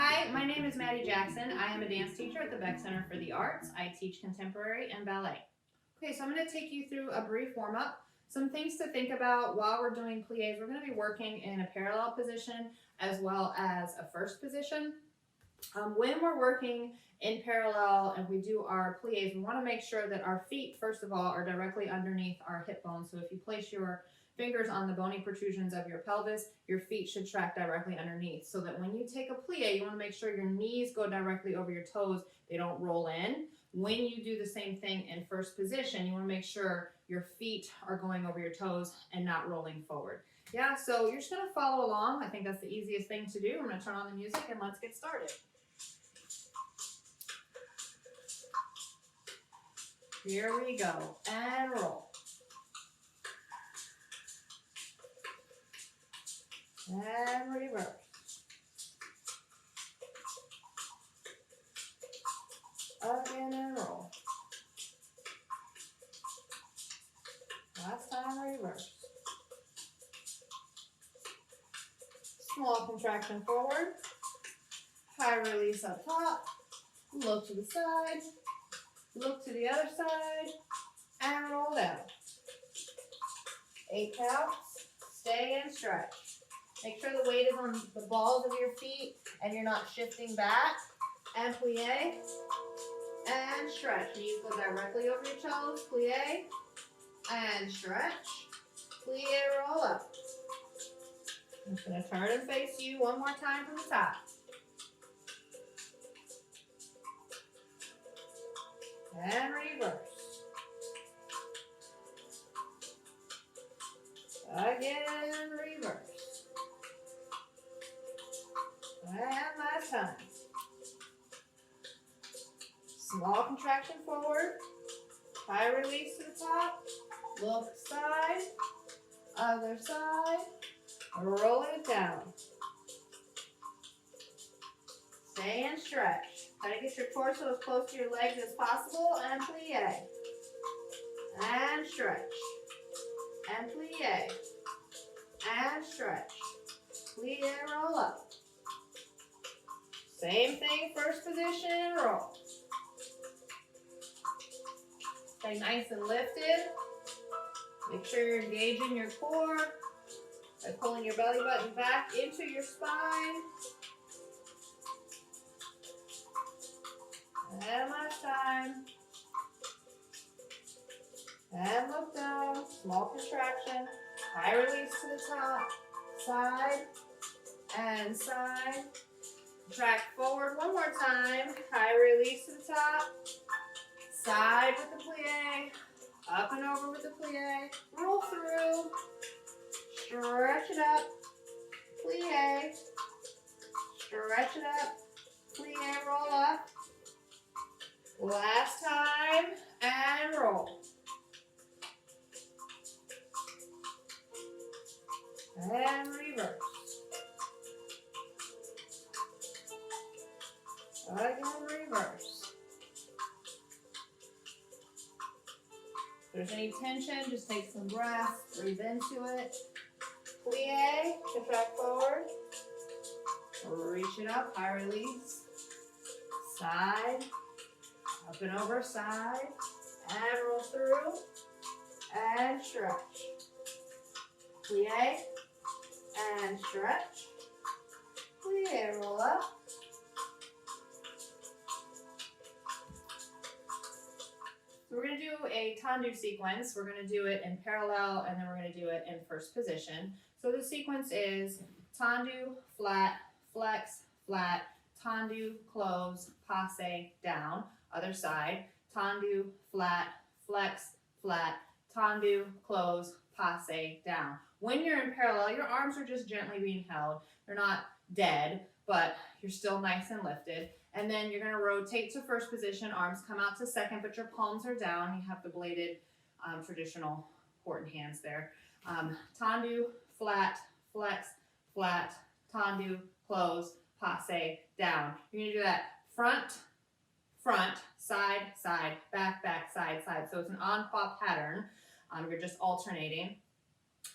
Hi, my name is Madi Jackson. I am a dance teacher at the Beck Center for the Arts. I teach contemporary and ballet. Okay, so I'm going to take you through a brief warm-up. Some things to think about while we're doing pliés. We're going to be working in a parallel position as well as a first position. When we're working in parallel and we do our pliés, we want to make sure that our feet, first of all, are directly underneath our hip bones. So if you place your fingers on the bony protrusions of your pelvis, your feet should track directly underneath. So that when you take a plie, you want to make sure your knees go directly over your toes. They don't roll in. When you do the same thing in first position, you want to make sure your feet are going over your toes and not rolling forward. Yeah, so you're just going to follow along. I think that's the easiest thing to do. I'm going to turn on the music and let's get started. Here we go, and roll. And reverse. Again and roll. Last time, reverse. Small contraction forward. High release up top. Look to the side. Look to the other side. And roll down. 8 counts. Stay and stretch. Make sure the weight is on the balls of your feet and you're not shifting back. And plie. And stretch. Knees go directly over your toes. Plie. And stretch. Plie, roll up. I'm just going to turn and face you one more time from the top. And reverse. Again, reverse. And last time. Small contraction forward. High release to the top. Look side. Other side. Roll it down. Stay and stretch. Try to get your torso as close to your legs as possible. And plie. And stretch. And plie. And stretch. Plie, roll up. Same thing, first position, roll. Stay nice and lifted. Make sure you're engaging your core by pulling your belly button back into your spine. And last time. And look down, small contraction, high release to the top, side and side. Track forward one more time, high release to the top, side with the plie, up and over with the plie, roll through, stretch it up, plie, stretch it up, plie, roll up. Last time, and roll. And reverse. Again, reverse. If there's any tension, just take some breath, breathe into it. Plie, contract forward. Reach it up, high release. Side, up and over, side. And roll through. And stretch. Plie. And stretch. Plie, roll up. So we're going to do a tendu sequence. We're going to do it in parallel and then we're going to do it in first position. So the sequence is tendu, flat, flex, flat, tendu, close, passe, down, other side, tendu, flat, flex, flat, tendu, close, passe, down. When you're in parallel, your arms are just gently being held. They're not dead, but you're still nice and lifted. And then you're going to rotate to first position. Arms come out to second, but your palms are down. You have the bladed traditional Horton hands there. Tendu, flat, flex, flat, tendu, close, passe, down. You're going to do that front, front, side, side, back, back, side, side. So it's an en-pas pattern. You're just alternating.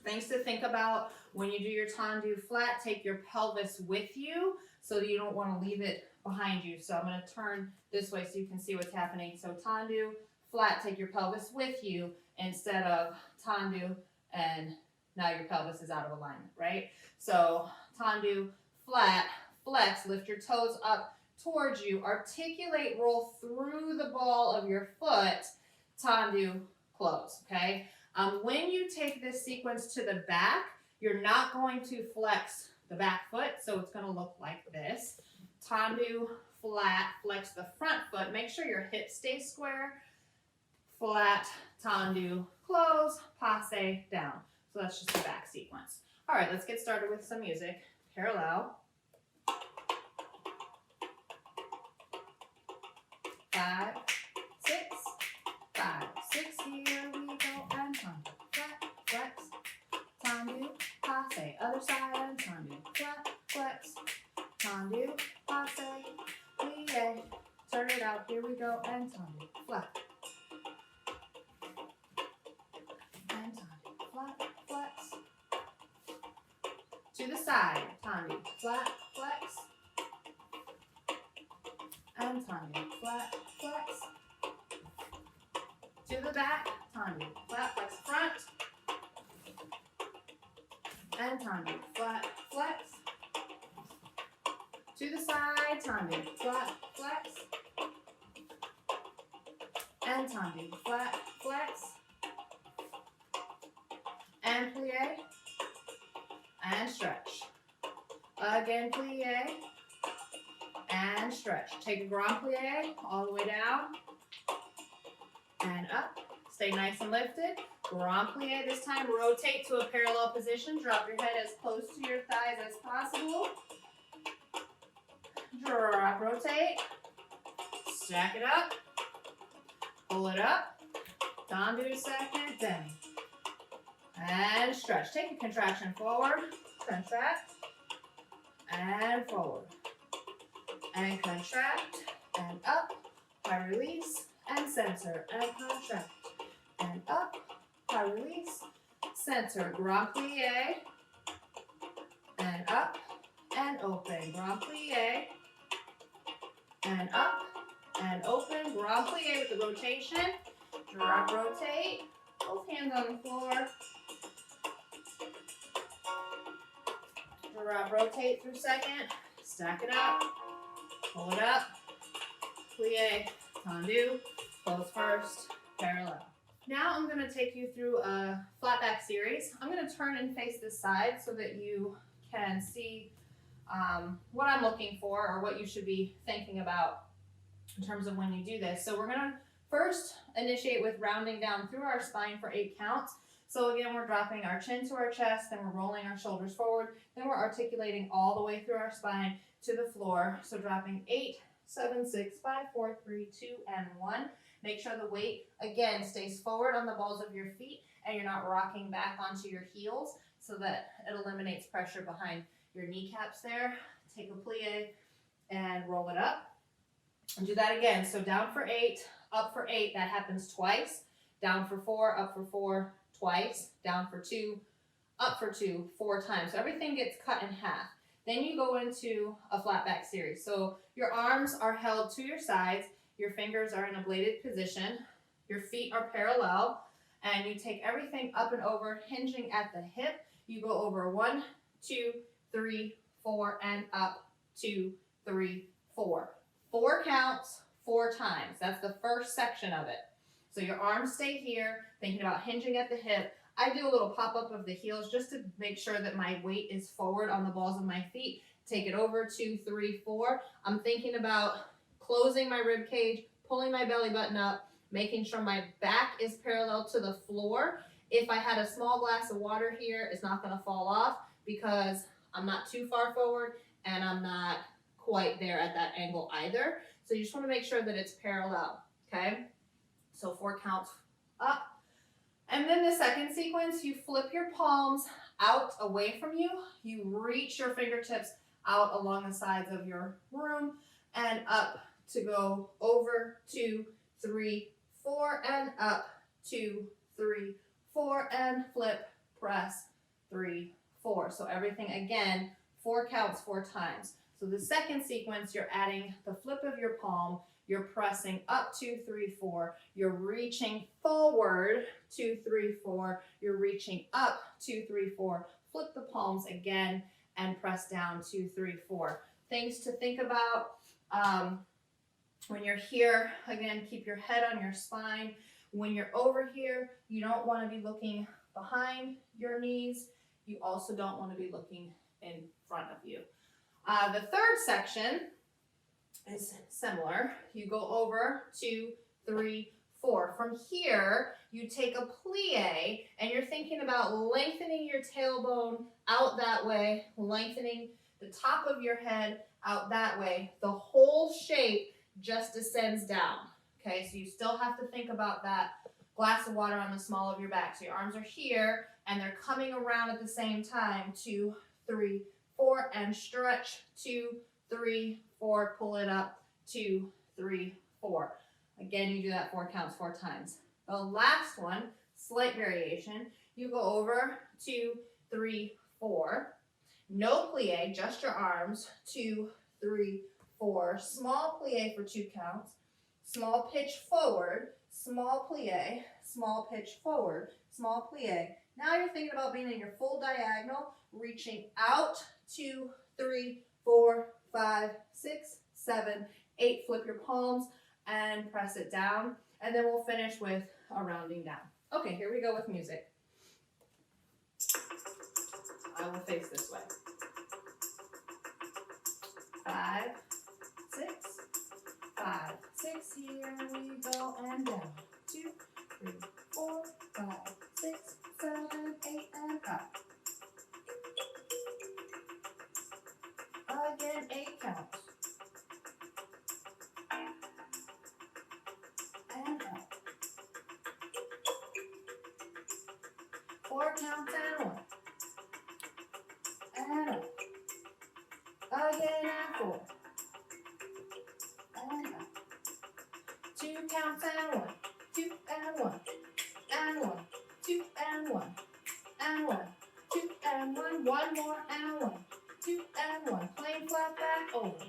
Things to think about when you do your tendu flat, take your pelvis with you so you don't want to leave it behind you. So I'm going to turn this way so you can see what's happening. So tendu, flat, take your pelvis with you instead of tendu and now your pelvis is out of alignment, right? So tendu, flat, flex, lift your toes up towards you, articulate, roll through the ball of your foot, tendu, close, okay? When you take this sequence to the back, you're not going to flex the back foot, so it's going to look like this. Tendu, flat, flex the front foot. Make sure your hips stay square. Flat, tendu, close, passe, down. So that's just the back sequence. All right, let's get started with some music. Parallel. 5, 6, 5, 6. Here we go. And tendu, flat, flex, tendu, passe. Other side and tendu, flat, flex, tendu, passe, plie. Turn it out. Here we go. And tendu, flat. And tendu, flat, flex. To the side, tendu, flat, flex. And tendu, flat, flex. To the back, tendu, flat, flex front. And tendu, flat, flex. To the side, tendu, flat, flex. And tendu, flat, flex. And plie. And stretch. Again, plie. And stretch. Take a grand plie all the way down. And up. Stay nice and lifted. Grand plie. This time, rotate to a parallel position. Drop your head as close to your thighs as possible. Drop, rotate. Stack it up. Pull it up. Tendu second, down. And stretch. Take a contraction forward. Contract. And forward. And contract. And up. High release. And center. And contract. And up. High release. Center. Grand plie. And up. And open. Grand plie. And up. And open. Grand plie with the rotation. Drop, rotate. Both hands on the floor. Drop, rotate through second. Stack it up. Pull it up. Plie. Tendu. Close first. Parallel. Now I'm going to take you through a flat back series. I'm going to turn and face this side so that you can see what I'm looking for or what you should be thinking about in terms of when you do this. So we're going to first initiate with rounding down through our spine for 8 counts. So again, we're dropping our chin to our chest, then we're rolling our shoulders forward, then we're articulating all the way through our spine to the floor. So dropping 8, 7, 6, 5, 4, 3, 2, and 1. Make sure the weight, again, stays forward on the balls of your feet and you're not rocking back onto your heels so that it eliminates pressure behind your kneecaps there. Take a plie and roll it up. And do that again. So down for 8, up for 8. That happens twice. Down for 4, up for 4, twice. Down for 2, up for 2, 4 times. So everything gets cut in half. Then you go into a flat back series. So your arms are held to your sides. Your fingers are in a bladed position. Your feet are parallel. And you take everything up and over, hinging at the hip. You go over 1, 2, 3, 4, and up 2, 3, 4. 4 counts, 4 times. That's the first section of it. So your arms stay here, thinking about hinging at the hip. I do a little pop-up of the heels just to make sure that my weight is forward on the balls of my feet. Take it over, 2, 3, 4. I'm thinking about closing my rib cage, pulling my belly button up, making sure my back is parallel to the floor. If I had a small glass of water here, it's not going to fall off because I'm not too far forward and I'm not quite there at that angle either. So you just want to make sure that it's parallel, okay? So 4 counts up. And then the second sequence, you flip your palms out away from you. You reach your fingertips out along the sides of your room and up to go over 2, 3, 4, and up 2, 3, 4, and flip, press, 3, 4. So everything again, 4 counts 4 times. So So the second sequence, you're adding the flip of your palm, you're pressing up 2, 3, 4, you're reaching forward 2, 3, 4, you're reaching up 2, 3, 4, flip the palms again and press down 2, 3, 4. Things to think about when you're here, again, keep your head on your spine. When you're over here, you don't want to be looking behind your knees. You also don't want to be looking in front of you. The third section is similar. You go over 2, 3, 4. From here, you take a plie, and you're thinking about lengthening your tailbone out that way, lengthening the top of your head out that way. The whole shape just descends down. Okay, so you still have to think about that glass of water on the small of your back. So your arms are here, and they're coming around at the same time. 2, 3, 4, and stretch. 2, 3, 4, pull it up. 2, 3, 4. Again, you do that 4 counts 4 times. The last one, slight variation. You go over 2, 3, 4. No plie, just your arms. 2, 3, 4. Small plie for 2 counts. Small pitch forward. Small plie. Small pitch forward. Small plie. Now you're thinking about being in your full diagonal, reaching out. 2, 3, 4, 5, 6, 7, 8. Flip your palms and press it down. And then we'll finish with a rounding down. Okay, here we go with music. I will face this way. 5, 6, 5, 6. Here we go and down. 2, 3, 4, 5, 6, 7, 8, and up. Again, 8 counts. And up. 4 counts and 1. And up. Again and 4. And up. 2 counts and 1. 2 and 1. And 1. 2 and 1. And 1. 2 and 1. 1 more and 1. 2 and 1. Plain flat back over.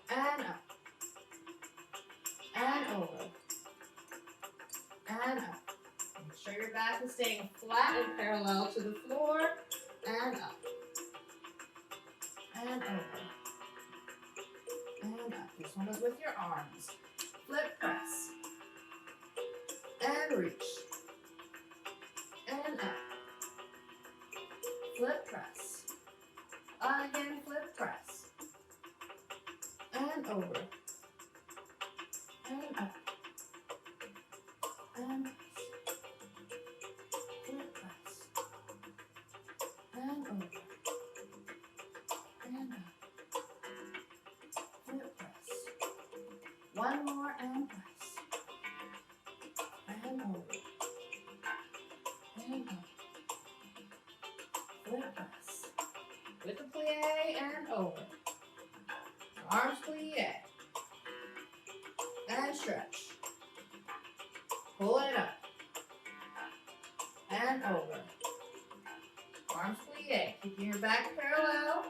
And up. And over. And up. Make sure your back is staying flat and parallel to the floor. And up. And over. And up. This one is with your arms. Flip press. And reach. And up. Flip press. Again, flip press. And over. And up. And flip press. And over. And up. Flip press. 1 more and press. And over. And up. Flip press. With a plie and over. Arms plie. And stretch. Pull it up. And over. Arms plie. Keeping your back parallel.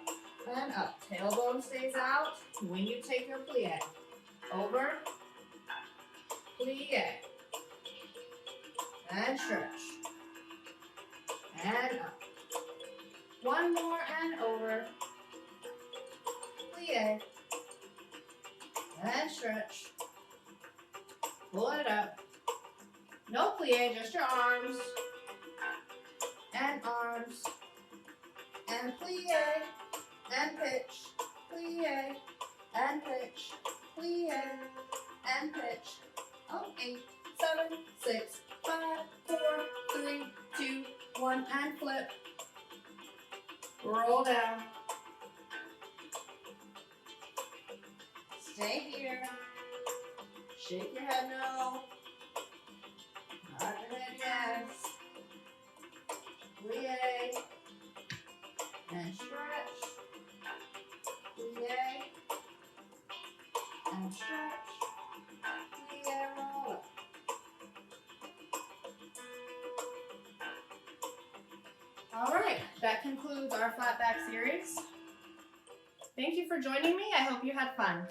And up. Tailbone stays out when you take your plie. Over. Plie. And stretch. And up. 1 more and over. Plie. And stretch. Pull it up. No plie, just your arms. And arms. And plie. And pitch. Plie. And pitch. Plie. And pitch. Oh, 8, 7, 6, 5, 4, 3, 2, 1, and flip. Roll down. Stay here. Shake your head no. Nod your head yes. Plie. And stretch. Plie. And stretch. Plie, roll up. All right, that concludes our flat back series. Thank you for joining me. I hope you had fun.